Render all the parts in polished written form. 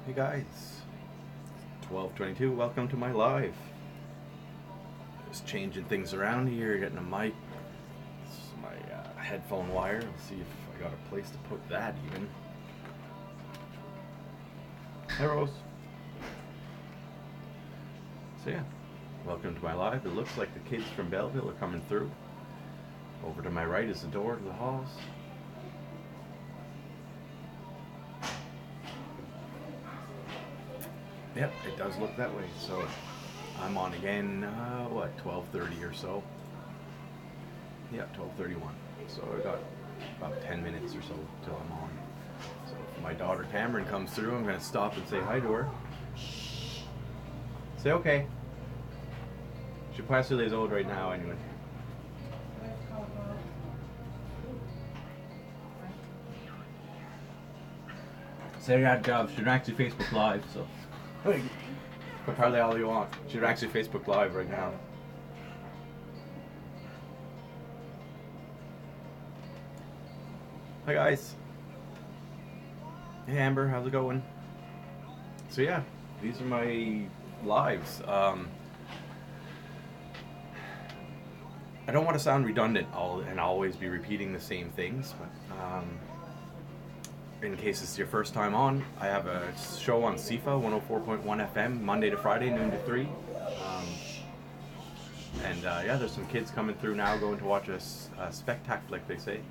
Hey guys, 12:22. Welcome to my live. Just changing things around here, getting a mic. This is my headphone wire. Let's see if I got a place to put that even. Hi Rose. So yeah, welcome to my live. It looks like the kids from Belleville are coming through. Over to my right is the door to the halls. Yep, it does look that way. So I'm on again, 12:30 or so. Yeah, 12:31. So I got about 10 minutes or so till I'm on. So if my daughter Cameron comes through, I'm going to stop and say hi to her. Say okay. She possibly is old right now anyway. Say that job. She's actually Facebook Live, so. But hardly all you want. She's actually Facebook Live right now. Hi guys. Hey Amber, how's it going? So yeah, these are my lives. I don't want to sound redundant and always be repeating the same things, but in case it's your first time on, I have a show on CIFA 104.1 FM, Monday to Friday, noon to 3. Yeah, there's some kids coming through now going to watch a spectacle, like they say,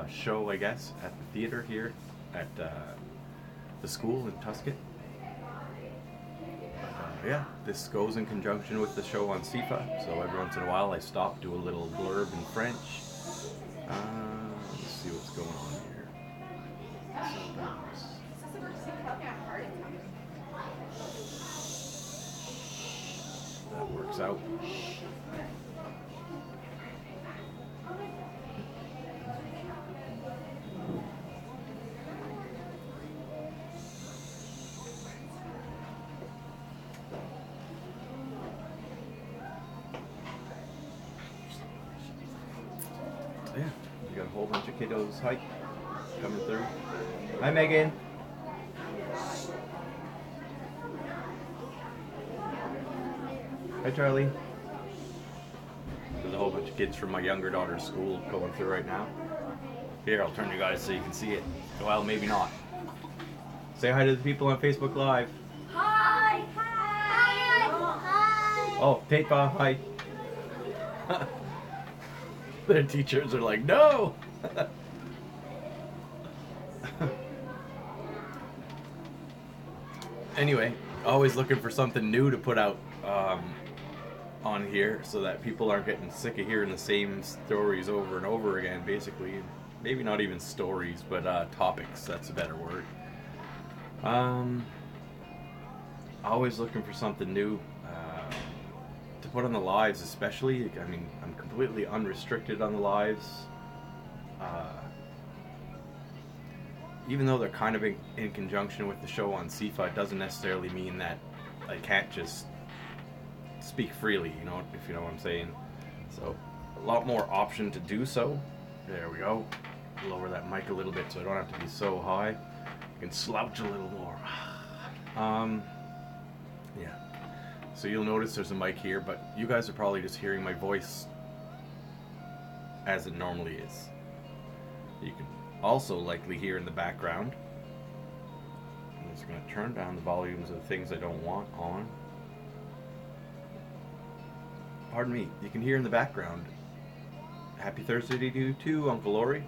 show, I guess, at the theater here at the school in Tuscan. Yeah, this goes in conjunction with the show on CIFA, so every once in a while I stop, do a little blurb in French. Let's see what's going on here. That works out. Yeah, you got a whole bunch of kiddos coming through. Hi Megan. Hi Charlie. There's a whole bunch of kids from my younger daughter's school going through right now. Here, I'll turn you guys so you can see it. Well, maybe not. Say hi to the people on Facebook Live. Hi! Hi! Hi! Oh, Teipa, hi. Their teachers are like, no! Anyway, always looking for something new to put out on here so that people aren't getting sick of hearing the same stories over and over again, basically. Maybe not even stories, but topics, that's a better word. Always looking for something new to put on the lives, especially. I mean, I'm completely unrestricted on the lives. Even though they're kind of in conjunction with the show on CIFA, it doesn't necessarily mean that I can't just speak freely, you know, if you know what I'm saying. So, a lot more option to do so. There we go. Lower that mic a little bit so I don't have to be so high. I can slouch a little more. Yeah. So you'll notice there's a mic here, but you guys are probably just hearing my voice as it normally is. You can also likely hear in the background. I'm just going to turn down the volumes of the things I don't want on. Pardon me, you can hear in the background. Happy Thursday to you too, Uncle Laurie.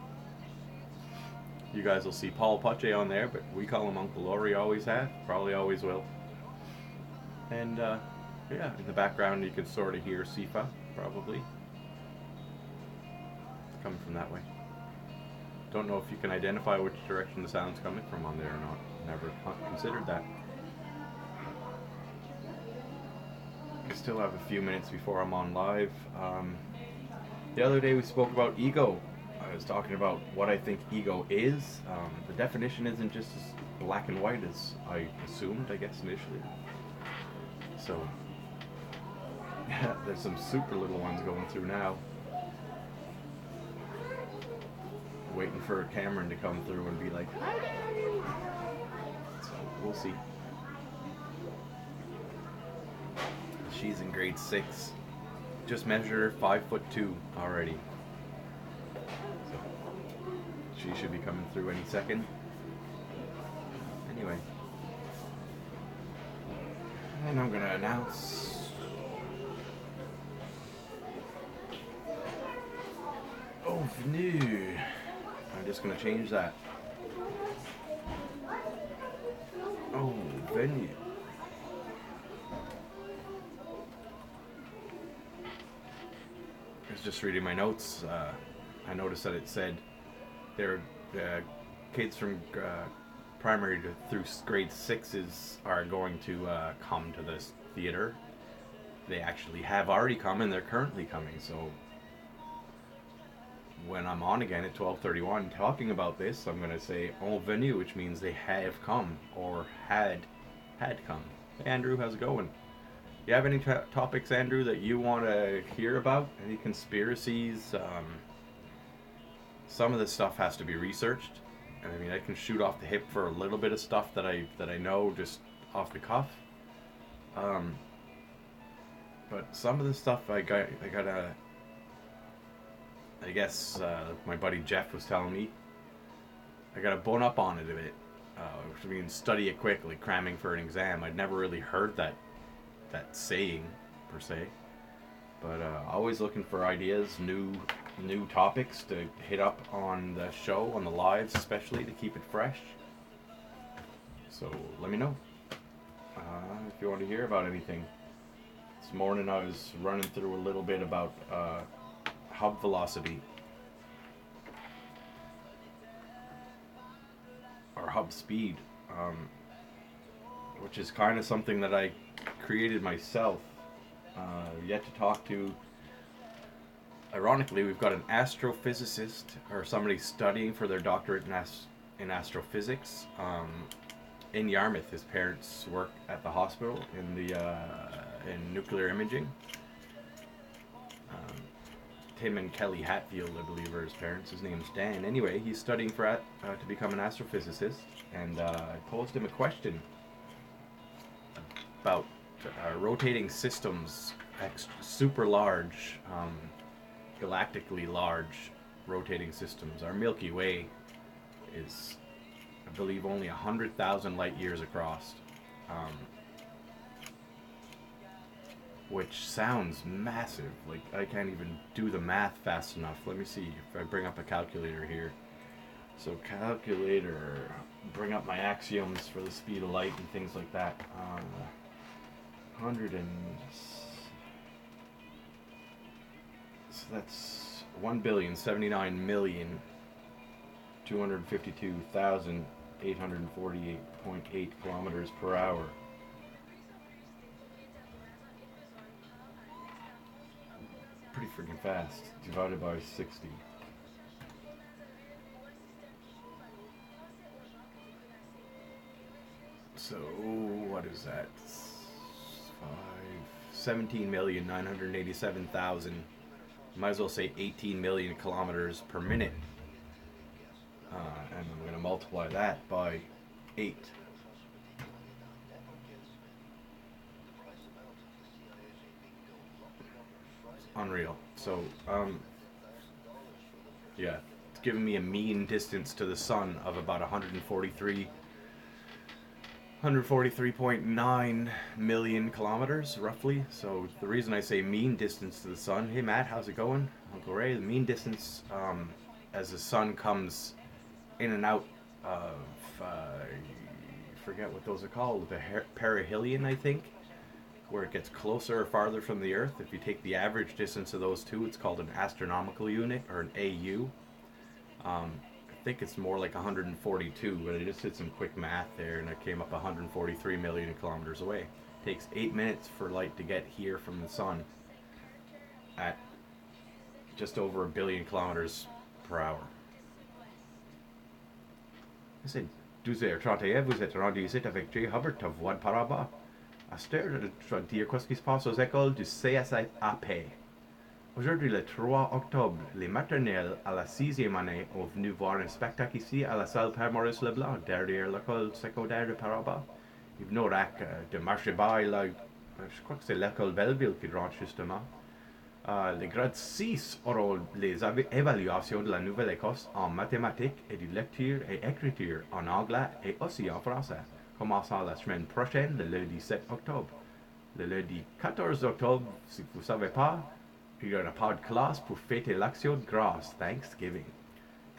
You guys will see Paul Pache on there, but we call him Uncle Laurie, always have, probably always will. And yeah, in the background you can sort of hear CIFA, probably. It's coming from that way. Don't know if you can identify which direction the sound's coming from on there or not. Never considered that. I still have a few minutes before I'm on live. The other day we spoke about ego. I was talking about what I think ego is. The definition isn't just as black and white as I assumed, I guess, initially. So, yeah, there's some super little ones going through now. Waiting for Cameron to come through and be like, hi Daddy. So, we'll see. She's in grade 6. Just measured her 5'2" already. So she should be coming through any second. Anyway. And I'm gonna announce Venue. I'm just gonna change that. Venue. I was just reading my notes. I noticed that it said there kids from primary through grade 6s are going to come to this theater. They actually have already come and they're currently coming. So when I'm on again at 12:31 talking about this, I'm going to say "en venue," which means they have come or had come. Hey Andrew, how's it going? You have any topics, Andrew, that you want to hear about? Any conspiracies? Some of this stuff has to be researched. And I mean, I can shoot off the hip for a little bit of stuff that I know just off the cuff. But some of the stuff I gotta. I guess my buddy Jeff was telling me I gotta bone up on it a bit. Which means study it quickly, cramming for an exam. I'd never really heard that saying per se, but always looking for ideas, new topics to hit up on the show, on the lives especially, to keep it fresh. So let me know if you want to hear about anything. This morning I was running through a little bit about hub velocity or hub speed, which is kind of something that I created myself. Yet to talk to. Ironically, we've got an astrophysicist or somebody studying for their doctorate in astrophysics in Yarmouth. His parents work at the hospital in nuclear imaging. Tim and Kelly Hatfield, I believe, are his parents. His name's Dan. Anyway, he's studying to become an astrophysicist, and I posed him a question about rotating systems, super large, galactically large rotating systems. Our Milky Way is, I believe, only 100,000 light years across, which sounds massive. Like, I can't even do the math fast enough. Let me see if I bring up a calculator here. So calculator, bring up my axioms for the speed of light and things like that. 100 and... So that's 1,079,252,848.8 kilometers per hour. Pretty freaking fast, divided by 60. So, what is that? 17,987,000. Might as well say 18 million kilometers per minute. And I'm going to multiply that by 8. Unreal. So, yeah, it's giving me a mean distance to the sun of about 143.9 million kilometers, roughly. So the reason I say mean distance to the sun, hey Matt, how's it going? Uncle Ray, the mean distance as the sun comes in and out of, I forget what those are called, the perihelion, I think, where it gets closer or farther from the Earth. If you take the average distance of those two, it's called an astronomical unit, or an AU. I think it's more like 142, but I just did some quick math there and it came up 143 million kilometers away. It takes 8 minutes for light to get here from the sun at just over 1 billion kilometers per hour. I said, 12h31, vous êtes rendu ici avec Jay Hubbard à Voix'd Par-en-Bas. À cette heure, je vais dire qu'est-ce qui se passe aux écoles du CIFA. Aujourd'hui, le 3 octobre, les maternelles à la 6e année ont venu voir un spectacle ici à la salle Père Maurice Leblanc, derrière l'école secondaire de Par-en-Bas. Ils venaient de marcher by là, je crois que c'est l'école Belleville qui rentre justement. Les grades 6 auront les évaluations de la Nouvelle-Écosse en mathématiques et de lecture et écriture en anglais et aussi en français, commençant la semaine prochaine, le lundi 7 octobre. Le lundi 14 octobre, si vous ne savez pas, il n'y aura pas de classe pour fêter l'action de grâce, Thanksgiving.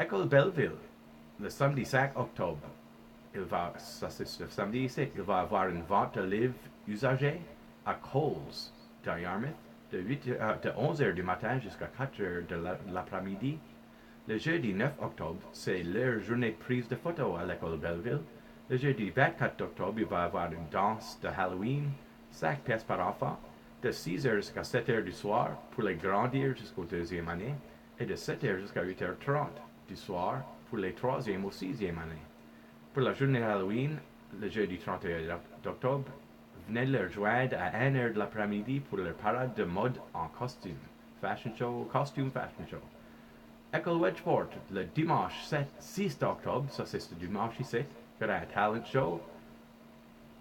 École Belleville, le samedi 5 octobre, ça c'est le samedi ici, il va avoir une vente de livres usagés à Coles, dans Yarmouth, de 11h du matin jusqu'à 4h de l'après-midi. Le jeudi 9 octobre, c'est leur journée de prise de photos à l'école Belleville. Le jeudi 24 octobre, il va y avoir une danse de Halloween, 5 pièces par enfant, de 6h jusqu'à 7h du soir pour les grandir jusqu'au deuxième année, et de 7h jusqu'à 8h30 du soir pour les troisième ou sixième année. Pour la journée Halloween, le jeudi 31 octobre, venez leur joindre à 1h de l'après-midi pour leur parade de mode en costume. Fashion show. École Wedgeport, le dimanche 6 octobre, ça c'est le dimanche ici, il y aura un talent show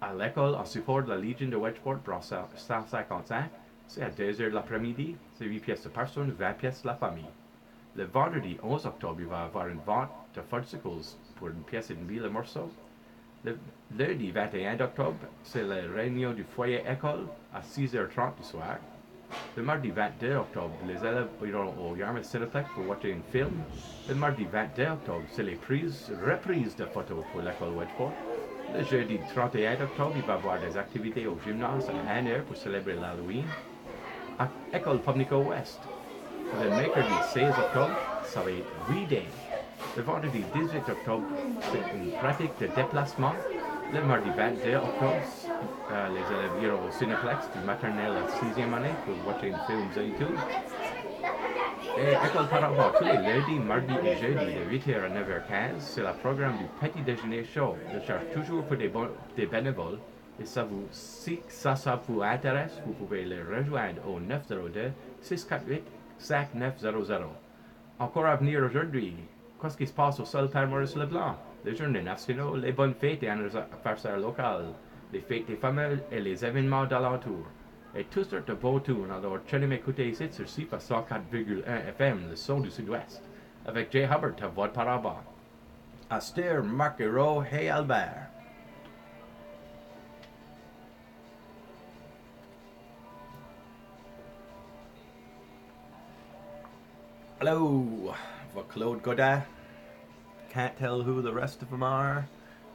à l'école en support de la Légion de Wedgeport, brassard 155. C'est à 2h de l'après-midi, c'est 8 pièces de personne, 20 pièces de la famille. Le vendredi 11 octobre, il va y avoir une vente de fudgsicles pour une pièce et demie le morceau. Le lundi 21 octobre, c'est la réunion du foyer école à 6h30 du soir. Le mardi 22 octobre, les élèves iront au Yarmouth Cineplex pour voir un film. Le mardi 22 octobre, c'est les reprises de photos pour l'école Wedgeport. Le jeudi 31 octobre, il va y avoir des activités au gymnase à 1h pour célébrer l'Halloween. À École Pubnico West, le mercredi 16 octobre, ça va être Reading. Le vendredi 18 octobre, c'est une pratique de déplacement. Le mardi 22 octobre, les élèves iront au Cineplex du maternelle à 6e année pour voir un film YouTube. Et École Par-en-Bas, tous les lundis, mardis et jeudis de 8h à 9h15, c'est le programme du petit déjeuner chaud. Je cherche toujours pour des bénévoles. Et si ça vous intéresse, vous pouvez les rejoindre au 902-648-5900. Encore à venir aujourd'hui, qu'est-ce qui se passe au sol Père Maurice Leblanc? Les journées nationaux, les bonnes fêtes et anniversaires locales, les fêtes des familles et les événements d'alentour. Et toutes sortes de beaux tours. Alors, tu m'écouter ici sur CIFA 104,1 FM, le son du Sud-Ouest, avec Jay Hubbard, ta Voix'd Par-en-Bas. Aster, Marc Hérault, hey Albert. Hello, Claude Godin. Can't tell who the rest of them are.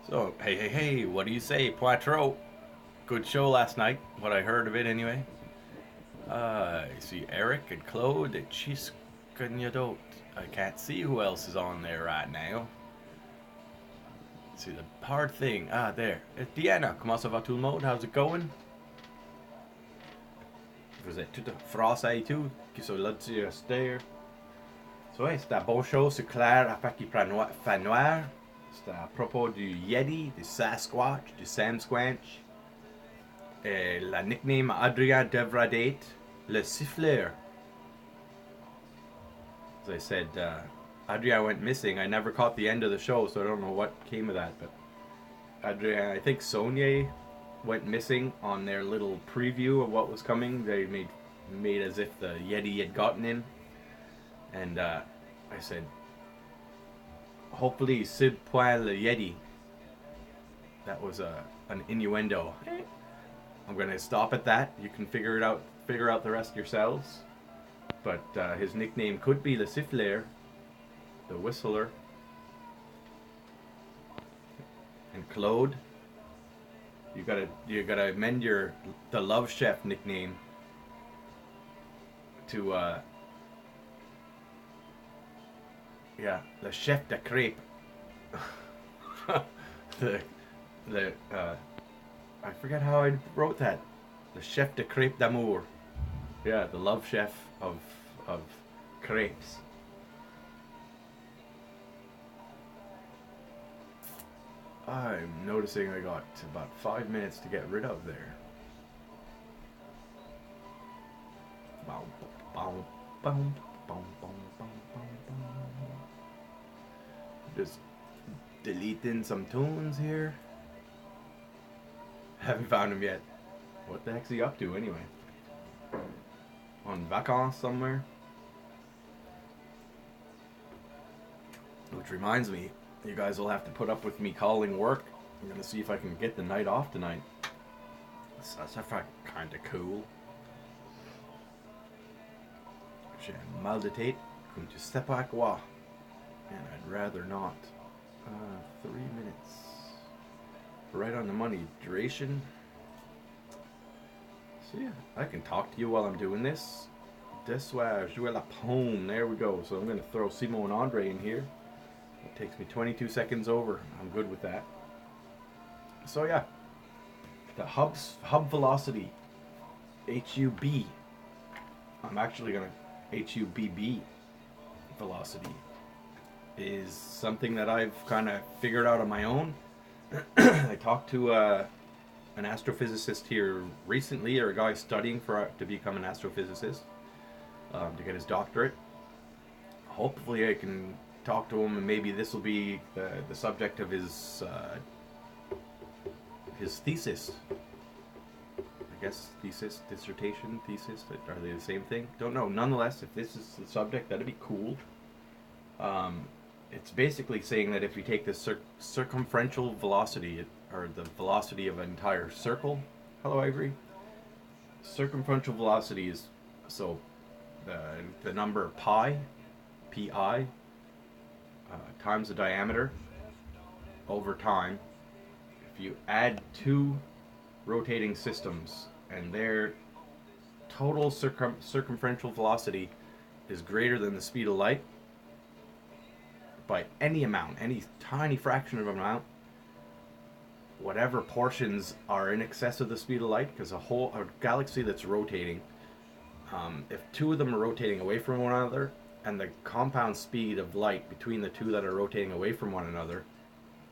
So, hey, what do you say, Poitreau? Good show last night, what I heard of it anyway. I see Eric and Claude and Chiskanyadot. I can't see who else is on there right now. Let's see the hard thing. There. It's Diana. Comment ça va tout le monde? How's it going? Vous êtes tout français et tout, qui sont là dessus à terre. So, ouais, c'est un beau show, c'est clair, afin qu'il fait noir. C'est à propos du Yeti, du Sasquatch, du Sam Squanch. Et la nickname Adrien devra être le siffleur. As I said, Adrien went missing. I never caught the end of the show, so I don't know what came of that. But Adrien, I think Sonia went missing on their little preview of what was coming. They made as if the Yeti had gotten in. And I said, hopefully Sid point le Yeti. That was an innuendo. I'm going to stop at that. You can figure out the rest yourselves. But his nickname could be Le Siffleur, the Whistler. And Claude, you gotta amend the Love Chef nickname to Le Chef de Crêpe. I forget how I wrote that. The Chef de Crêpe d'amour. Yeah, the love chef of crepes. I'm noticing I got about 5 minutes to get rid of there. Just deleting some tunes here. Haven't found them yet. What the heck's he up to anyway? On vacances somewhere? Which reminds me, you guys will have to put up with me calling work. I'm gonna see if I can get the night off tonight. That's kind of cool. J'ai mal de tête, comme tu sais pas quoi. And I'd rather not. 3 minutes. Right on the money. Duration. So yeah, I can talk to you while I'm doing this. Desoir, jouer la paume. There we go. So I'm going to throw Simon and Andre in here. It takes me 22 seconds over. I'm good with that. So yeah, the hub velocity, HUB. I'm actually going to HUBB velocity is something that I've kind of figured out on my own. I talked to an astrophysicist here recently, or a guy studying to become an astrophysicist, to get his doctorate. Hopefully I can talk to him, and maybe this will be the subject of his thesis. I guess dissertation, thesis, are they the same thing? Don't know. Nonetheless, if this is the subject, that'd be cool. It's basically saying that if you take the circumferential velocity, or the velocity of an entire circle, hello Ivory, circumferential velocity is, so the number pi, times the diameter over time. If you add two rotating systems and their total circumferential velocity is greater than the speed of light, by any amount, any tiny fraction of an amount, whatever portions are in excess of the speed of light, because a galaxy that's rotating, if two of them are rotating away from one another, and the compound speed of light between the two that are rotating away from one another,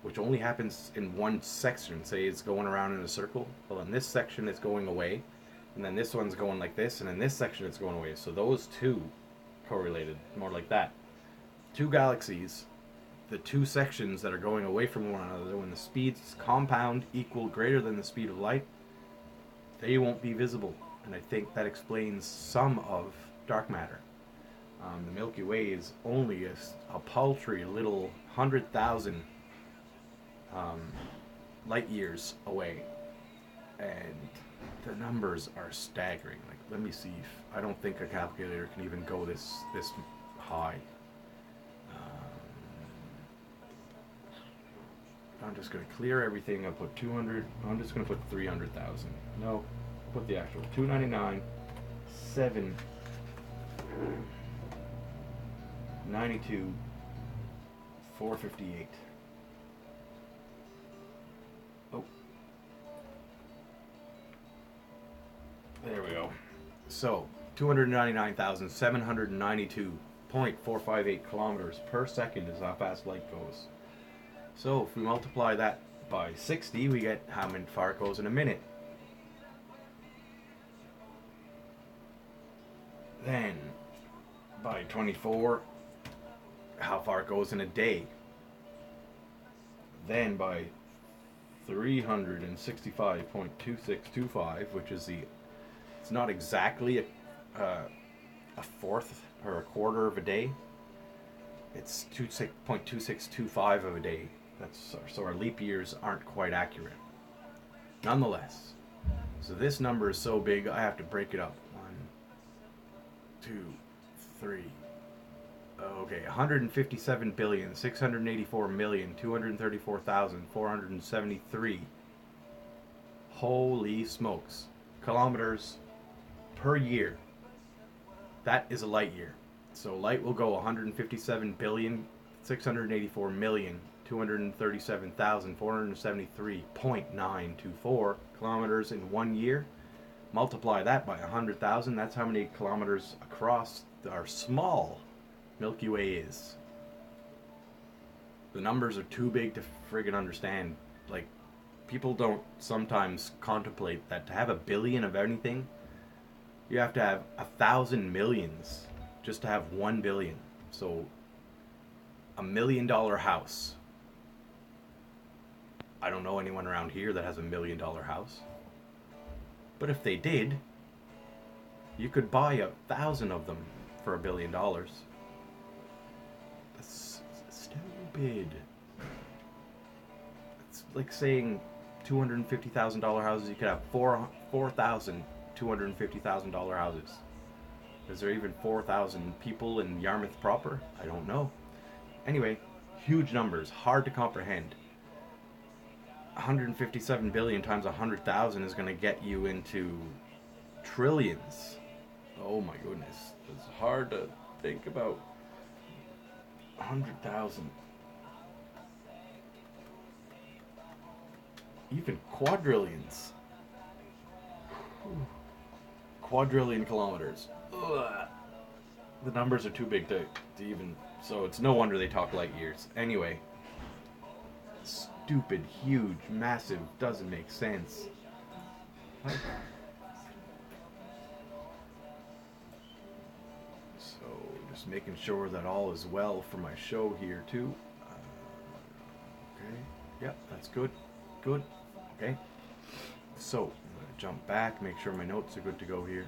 which only happens in one section, say it's going around in a circle, well, in this section it's going away, and then this one's going like this, and in this section it's going away. So those two correlated, more like that. Two galaxies, the two sections that are going away from one another, when the speeds compound equal greater than the speed of light, they won't be visible. And I think that explains some of dark matter. The Milky Way is only a paltry little 100,000 light years away, and the numbers are staggering. Like, let me see if I don't think a calculator can even go this high. I'm just going to clear everything. I'll put 200. I'm just going to put 300,000. No, put the actual 299, 7, 92, 458. Oh. There we go. So, 299,792.458 kilometers per second is how fast light goes. So if we multiply that by 60, we get how far it goes in a minute. Then by 24, how far it goes in a day. Then by 365.2625, which is it's not exactly a fourth or a quarter of a day. It's 0.2625 of a day. So our leap years aren't quite accurate. Nonetheless, so this number is so big, I have to break it up. 1, 2, 3. Okay, 157,684,234,473. Holy smokes. Kilometers per year. That is a light year. So light will go 157,684,237,473.924 kilometers in 1 year. Multiply that by 100,000. That's how many kilometers across our small Milky Way is. The numbers are too big to friggin' understand. Like, people don't sometimes contemplate that to have a billion of anything, you have to have 1,000 millions just to have 1 billion. So, $1 million house. I don't know anyone around here that has $1 million house. But if they did, you could buy 1,000 of them for $1 billion. That's stupid. It's like saying $250,000 houses. You could have 4,000 $250,000 houses. Is there even 4,000 people in Yarmouth proper? I don't know. Anyway, huge numbers, hard to comprehend. 157 billion times 100,000 is going to get you into trillions. Oh my goodness. It's hard to think about. 100,000. Even quadrillions. Quadrillion kilometers. Ugh. The numbers are too big to even... So it's no wonder they talk light years. Anyway. Stupid, huge, massive, doesn't make sense. So, just making sure that all is well for my show here too. Okay, yep, that's good. Good, okay. So, I'm going to jump back, make sure my notes are good to go here.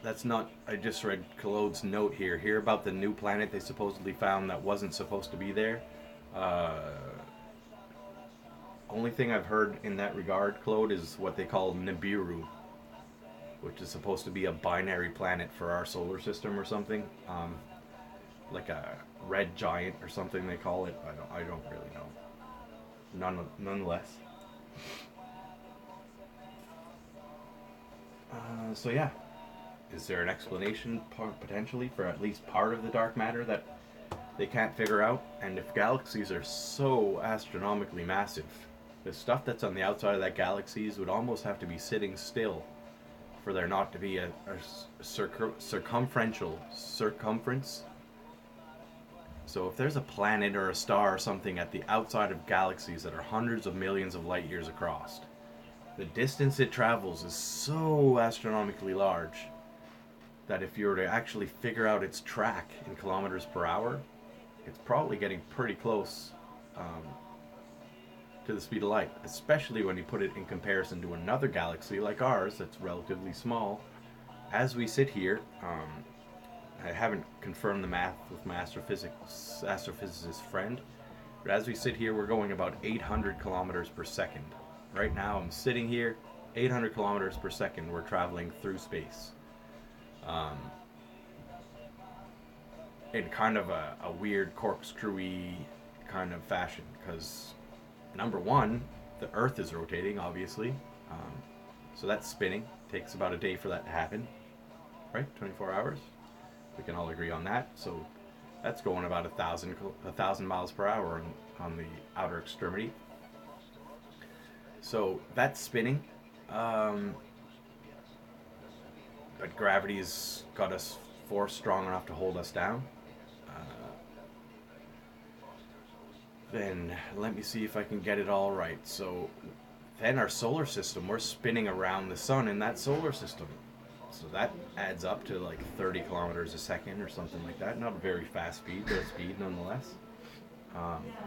That's not, I just read Claude's note here. Hear about the new planet they supposedly found that wasn't supposed to be there. Only thing I've heard in that regard, Claude, is what they call Nibiru, which is supposed to be a binary planet for our solar system or something. Like a red giant or something they call it. I don't really know. Nonetheless. So yeah. Is there an explanation potentially for at least part of the dark matter that they can't figure out? And if galaxies are so astronomically massive, the stuff that's on the outside of that galaxies would almost have to be sitting still for there not to be a circumference. So if there's a planet or a star or something at the outside of galaxies that are hundreds of millions of light years across, the distance it travels is so astronomically large that if you were to actually figure out its track in kilometers per hour, it's probably getting pretty close to the speed of light, especially when you put it in comparison to another galaxy like ours that's relatively small. As we sit here, I haven't confirmed the math with my astrophysicist friend, but as we sit here, we're going about 800 kilometers per second. Right now, I'm sitting here, 800 kilometers per second, we're traveling through space. In kind of a weird corkscrewy kind of fashion, because number one, the Earth is rotating, obviously, so that's spinning. Takes about a day for that to happen, right? 24 hours. We can all agree on that. So that's going about 1,000 miles per hour on the outer extremity. So that's spinning. But gravity's got us force strong enough to hold us down. Then let me see if I can get it all right. So then our solar system, we're spinning around the sun in that solar system. So that adds up to like 30 kilometers a second or something like that. Not a very fast speed, but a speed nonetheless.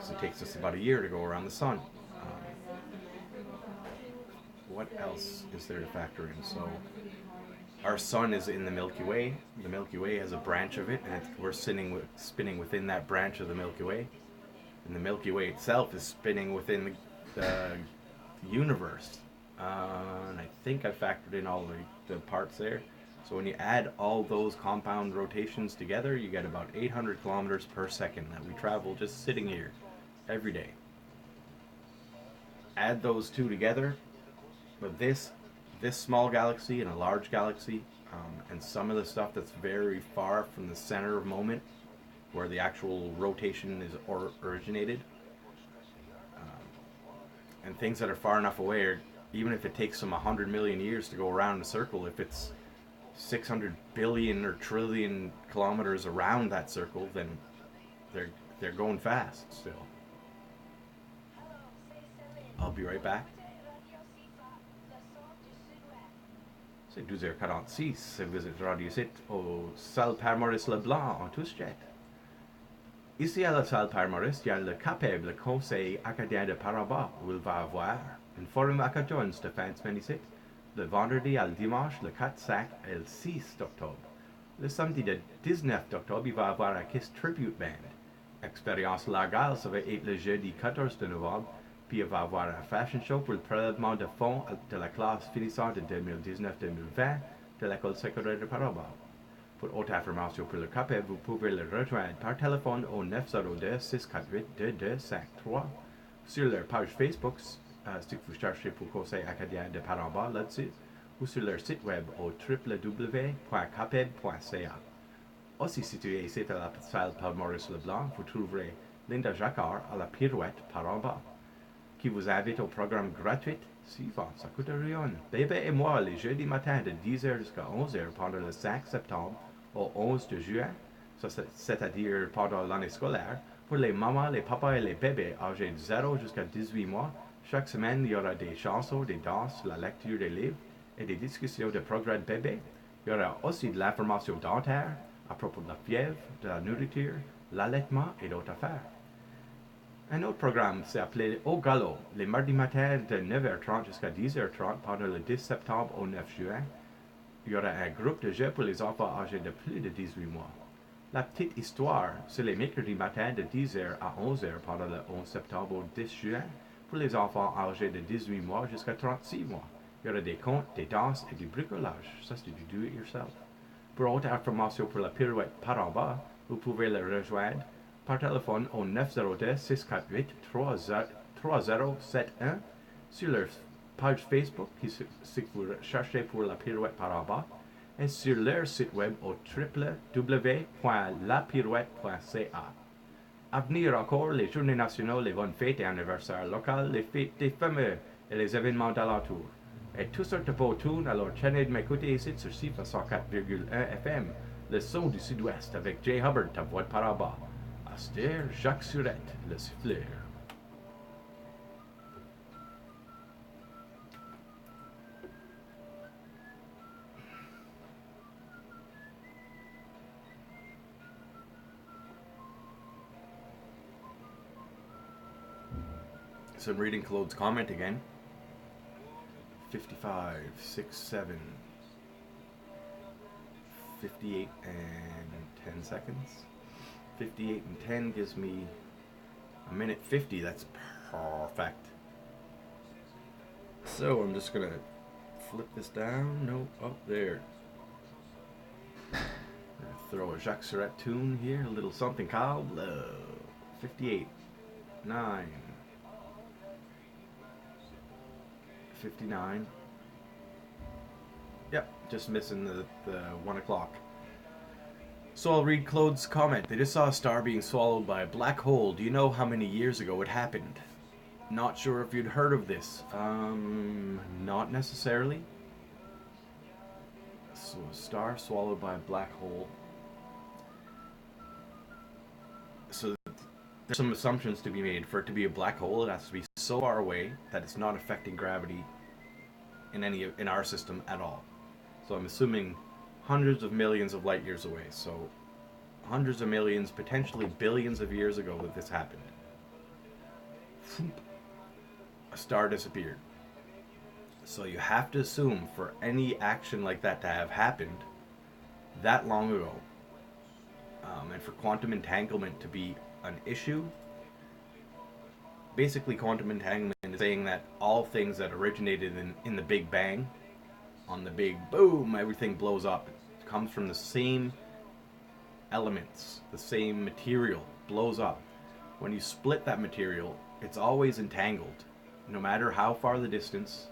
So it takes us about a year to go around the sun. What else is there to factor in? So our sun is in the Milky Way. The Milky Way has a branch of it, and we're spinning within that branch of the Milky Way. And the Milky Way itself is spinning within the universe. And I think I factored in all the parts there. So when you add all those compound rotations together, you get about 800 kilometers per second that we travel just sitting here every day. Add those two together, but this small galaxy and a large galaxy, and some of the stuff that's very far from the center of moment, where the actual rotation is originated, and things that are far enough away, even if it takes them 100 million years to go around a circle, if it's 600 billion or trillion kilometers around that circle, then they're going fast still. I'll be right back. C'est 12h46, vous êtes rendu ici au salle Par-en-Bas Le Blanc en tous jet. Ici à la salle Par-en-Bas, il y a le CAPEB, le Conseil acadien de Par-en-Bas, où il va avoir un forum acadien de fin de semaine ici, le vendredi à le dimanche, le 4, 5 et le 6 octobre. Le samedi le 19 octobre, il va avoir un Kiss Tribute Band. Expérience légale, ça va être le jeudi 14 de novembre, puis il va avoir un fashion show pour le prélèvement de fonds de la classe finissante de 2019-2020 de l'école secondaire de Par-en-Bas. Pour autre information pour le CAPEB, vous pouvez le rejoindre par téléphone au 902-648-2253 sur leur page Facebook, si vous cherchez pour Conseil acadien de Par-en-Bas là-dessus, ou sur leur site web au www.capeb.ca. Aussi situé ici à la salle Paul-Maurice-Leblanc, vous trouverez Linda Jacquard à la pirouette Par-en-Bas, qui vous invite au programme gratuit CIFA. Ça coûte rien. Bébé et moi, les jeudis matins de 10h jusqu'à 11h pendant le 5 septembre au 11 de juin, c'est-à-dire pendant l'année scolaire, pour les mamans, les papas et les bébés âgés de 0 jusqu'à 18 mois. Chaque semaine, il y aura des chansons, des danses, la lecture des livres et des discussions de progrès de bébé. Il y aura aussi de l'information dentaire à propos de la fièvre, de la nourriture, l'allaitement et d'autres affaires. Un autre programme s'est appelé Au Galop, les mardis matins de 9h30 jusqu'à 10h30 pendant le 10 septembre au 9 juin. Il y aura un groupe de jeux pour les enfants âgés de plus de 18 mois. La petite histoire, c'est les mercredis matins de 10h à 11h pendant le 11 septembre au 10 juin pour les enfants âgés de 18 mois jusqu'à 36 mois. Il y aura des contes, des danses et du bricolage. Ça, c'est du do-it-yourself. Pour autre information pour la pirouette Par-en-Bas, vous pouvez le rejoindre par téléphone au 902-648-3071 sur leur page Facebook si vous cherchez pour la pirouette Par-en-Bas et sur leur site web au www.lapirouette.ca. À venir encore les journées nationales, les bonnes fêtes et anniversaires locaux, les fêtes des fameux et les événements d'alentour. Et toutes sortes de beaux tunes, alors tenez de m'écouter ici sur CIFA 104,1 FM, le son du sud-ouest avec Jay Hubbard, ta Voix'd Par-en-Bas. Astère Jacques Surette, le siffleur. So I'm reading Claude's comment again. 55, 6, 7, 58 and 10 seconds. 58 and 10 gives me a minute 50. That's perfect. So I'm just gonna flip this down. No, up there. Throw a Jacques Surette tune here. A little something called 58, 9, 59. Yep, just missing the 1 o'clock. So I'll read Claude's comment. They just saw a star being swallowed by a black hole. Do you know how many years ago it happened? Not sure if you'd heard of this. Not necessarily. So a star swallowed by a black hole. So there's some assumptions to be made. For it to be a black hole, it has to be so far away that it's not affecting gravity in our system at all. So I'm assuming hundreds of millions of light years away. So hundreds of millions, potentially billions of years ago that this happened. A star disappeared. So you have to assume for any action like that to have happened that long ago, and for quantum entanglement to be an issue, basically quantum entanglement is saying that all things that originated in the Big Bang, on the big boom, everything blows up. It comes from the same elements, the same material blows up. When you split that material, it's always entangled, no matter how far the distance,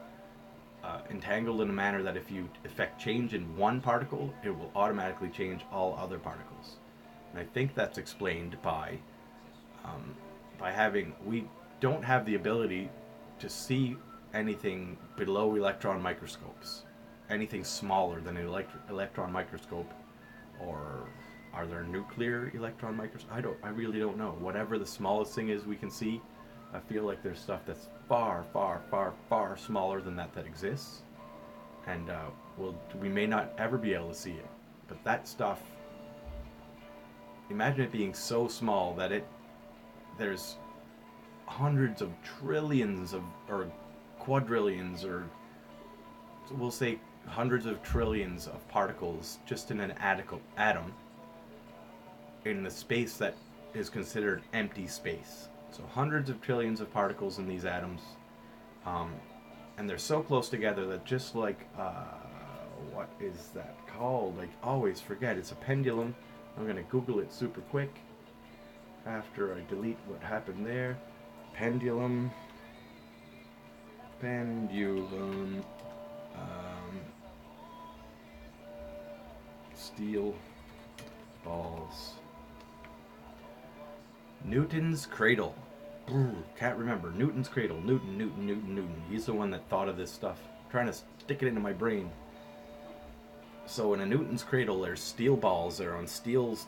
entangled in a manner that if you effect change in one particle, it will automatically change all other particles. And I think that's explained by we don't have the ability to see anything below electron microscopes, anything smaller than an electron microscope, or are there nuclear electron microscopes? I really don't know. Whatever the smallest thing is we can see, I feel like there's stuff that's far, far, far, far smaller than that exists, and we may not ever be able to see it. But that stuff imagine it being so small that there's hundreds of trillions of, or quadrillions, or we'll say hundreds of trillions of particles just in an atom in the space that is considered empty space. So hundreds of trillions of particles in these atoms, and they're so close together that just like what is that called? I always forget. It's a pendulum. I'm gonna Google it super quick after I delete what happened there. Pendulum. Steel balls. Newton's cradle. Can't remember. Newton's cradle. Newton. He's the one that thought of this stuff. I'm trying to stick it into my brain. So in a Newton's cradle, there's steel balls that are on steel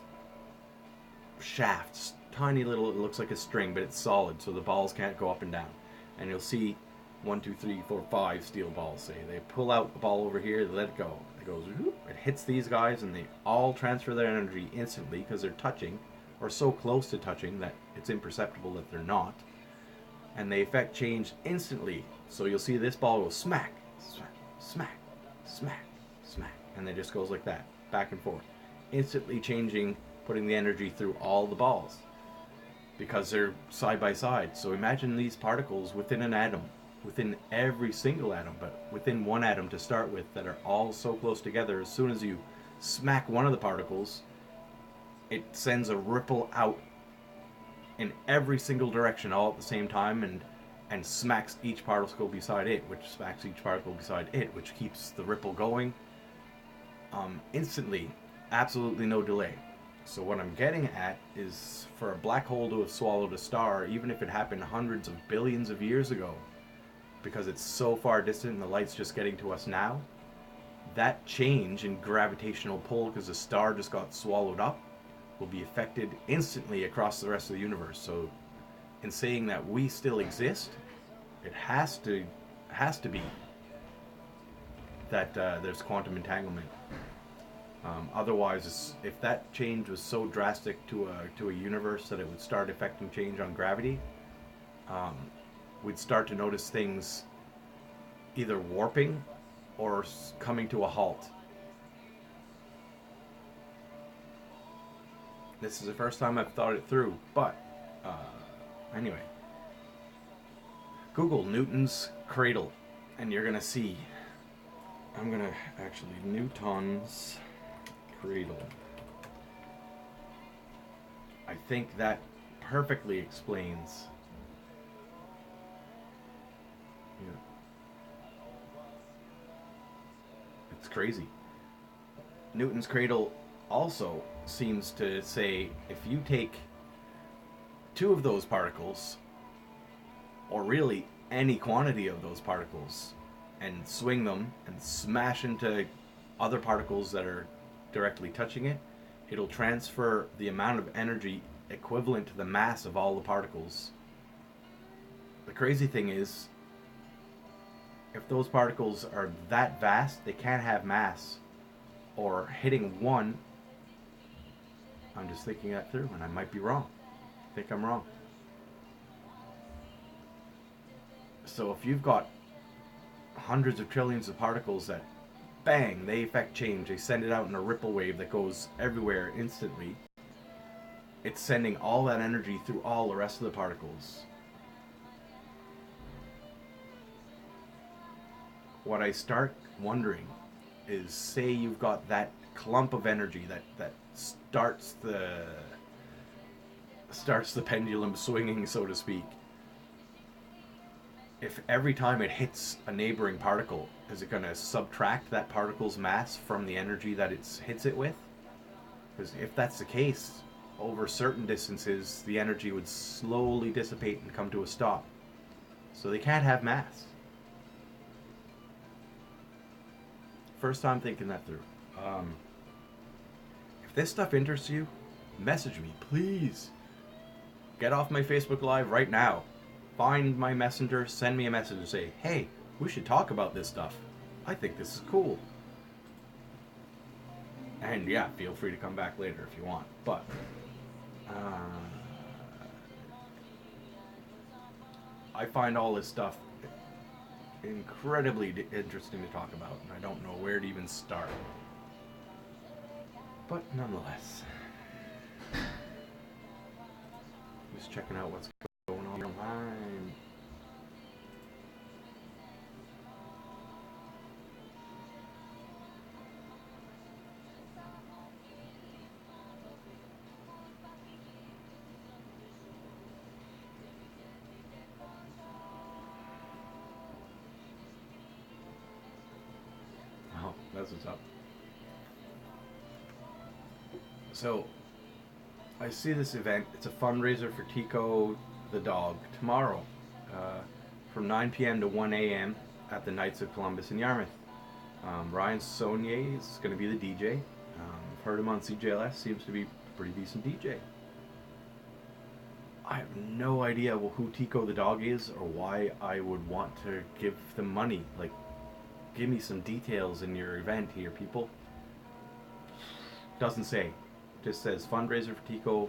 shafts. Tiny little, it looks like a string, but it's solid, so the balls can't go up and down. And you'll see 1, 2, 3, 4, 5 steel balls, say. They pull out the ball over here, they let it go. It goes, whoop, it hits these guys, and they all transfer their energy instantly because they're touching, or so close to touching that it's imperceptible that they're not. And they affect change instantly. So you'll see this ball go smack, smack, smack, smack, smack. And it just goes like that, back and forth. Instantly changing, putting the energy through all the balls. Because they're side by side. So imagine these particles within an atom, within every single atom, but within one atom to start with, that are all so close together. As soon as you smack one of the particles, it sends a ripple out in every single direction all at the same time, and smacks each particle beside it, which smacks each particle beside it, which keeps the ripple going instantly, absolutely no delay. So what I'm getting at is, for a black hole to have swallowed a star, even if it happened hundreds of billions of years ago, because it's so far distant and the light's just getting to us now, that change in gravitational pull, because the star just got swallowed up, will be affected instantly across the rest of the universe. So in saying that we still exist, it has to be that there's quantum entanglement. Otherwise, if that change was so drastic to a universe that it would start affecting change on gravity, we'd start to notice things either warping or coming to a halt. This is the first time I've thought it through, but anyway. Google Newton's cradle, and you're gonna see. I'm gonna actually, Newton's cradle. I think that perfectly explains. Yeah. It's crazy. Newton's cradle also seems to say, if you take two of those particles, or really any quantity of those particles, and swing them and smash into other particles that are directly touching it, it'll transfer the amount of energy equivalent to the mass of all the particles. The crazy thing is, if those particles are that vast, they can't have mass, or hitting one. I'm just thinking that through, and I might be wrong. I think I'm wrong. So if you've got hundreds of trillions of particles that, bang, they affect change, they send it out in a ripple wave that goes everywhere instantly, it's sending all that energy through all the rest of the particles. What I start wondering is, say you've got that clump of energy that starts the pendulum swinging, so to speak. If every time it hits a neighboring particle, is it going to subtract that particle's mass from the energy that it hits it with? Because if that's the case, over certain distances, the energy would slowly dissipate and come to a stop. So they can't have mass. First time thinking that through. If this stuff interests you, message me, please. Get off my Facebook Live right now. Find my messenger, send me a message and say, hey, we should talk about this stuff. I think this is cool. And yeah, feel free to come back later if you want. But I find all this stuff incredibly interesting to talk about, and I don't know where to even start. But nonetheless, just checking out what's going on online. Oh, that's what's up. So, I see this event. It's a fundraiser for Tico the dog tomorrow from 9 p.m. to 1 a.m. at the Knights of Columbus in Yarmouth. Ryan Saunier is going to be the DJ. I've heard him on CJLS. Seems to be a pretty decent DJ. I have no idea who Tico the dog is or why I would want to give them money. Like, give me some details in your event here, people. Doesn't say. Just says fundraiser for Tico.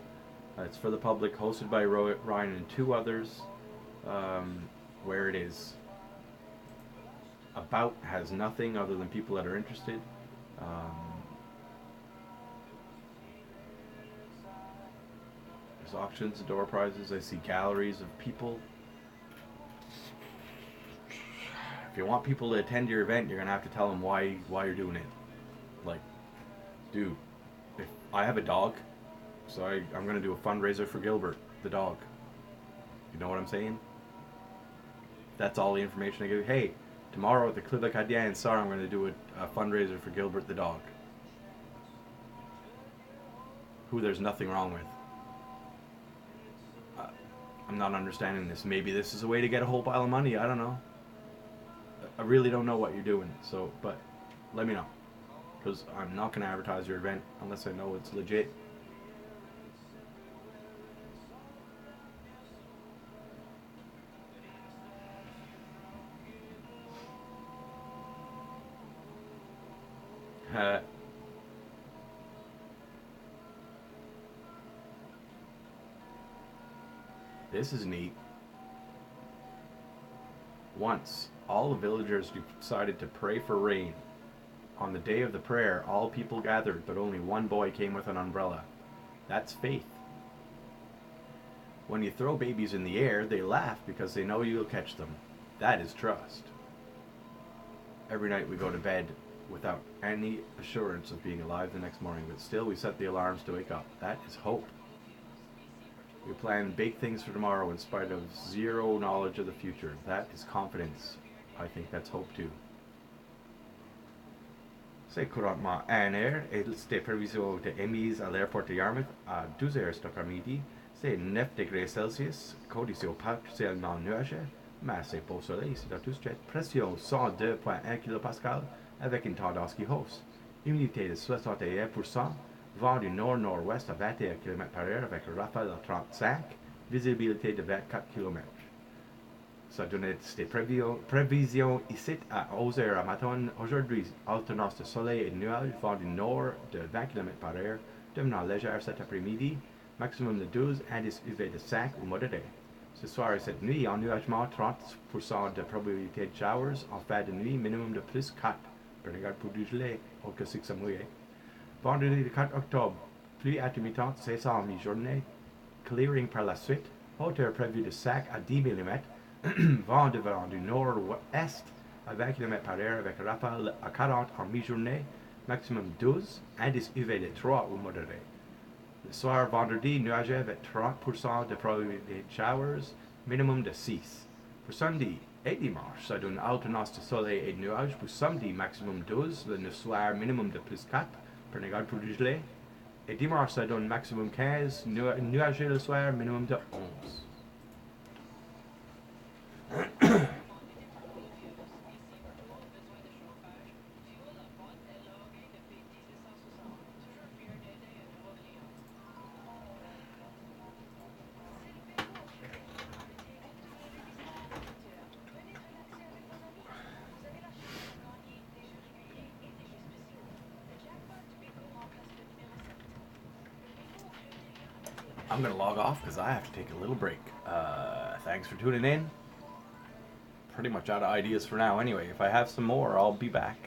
It's for the public, hosted by Ryan and two others. Where it is about has nothing other than people that are interested. There's auctions, door prizes. I see galleries of people. If you want people to attend your event, you're gonna have to tell them why you're doing it. Like, dude, if I have a dog, so I'm gonna do a fundraiser for Gilbert the dog. You know what I'm saying? That's all the information I give. Hey, tomorrow at the Club Acadien in Sarre, I'm gonna do a fundraiser for Gilbert the dog, who there's nothing wrong with. I'm not understanding this. Maybe this is a way to get a whole pile of money. I don't know. I really don't know what you're doing. So, but let me know, because I'm not going to advertise your event unless I know it's legit. This is neat. Once, all the villagers decided to pray for rain. On the day of the prayer, all people gathered, but only one boy came with an umbrella. That's faith. When you throw babies in the air, they laugh because they know you'll catch them. That is trust. Every night we go to bed without any assurance of being alive the next morning, but still we set the alarms to wake up. That is hope. We plan big things for tomorrow in spite of zero knowledge of the future. That is confidence. I think that's hope too. C'est couramment 1h et c'était prévision de émise à l'aéroport de Yarmouth à 12h cet après-midi. C'est 9 degrés Celsius, conditions partiellement nuageuses, mais c'est beau soleil, c'est à tout jet. Pression 102,1 kPa avec une tendance qui hausse. Humidité de 61%. Vent du nord-nord-ouest à 21 km/h avec un rafale à 35, visibilité de 24 km. Ça donne des prévisions ici à 11h à matin aujourd'hui, alternance de soleil et de nuages, vent du nord de 20 km/h, devenant légère cet après-midi, maximum de 12, indice UV de 5 ou modéré. Ce soir et cette nuit, ennuagement 30% de probabilité de showers, en fin de nuit, minimum de plus 4. Prenez garde pour du gelé, au cas où ça mouille. Vendredi le 4 octobre, pluie intermittente 600 en mi-journée, clearing par la suite, hauteur prévue de 5 à 10 mm, vent de vent du nord-est à 20 km/h avec rafale à 40 en mi-journée, maximum 12, indice UV de 3 ou modéré. Le soir vendredi, nuageux avec 30% de probabilité de showers, minimum de 6. Pour samedi et dimanche, ça donne alternance de soleil et de nuages. Pour samedi, maximum 12, le soir, minimum de plus 4. Prenez garde pour du gelé. Et dimanche, ça donne maximum 15, nuageux le soir, minimum de 11. I'm going to log off because I have to take a little break. Thanks for tuning in. Pretty much out of ideas for now anyway. If I have some more, I'll be back.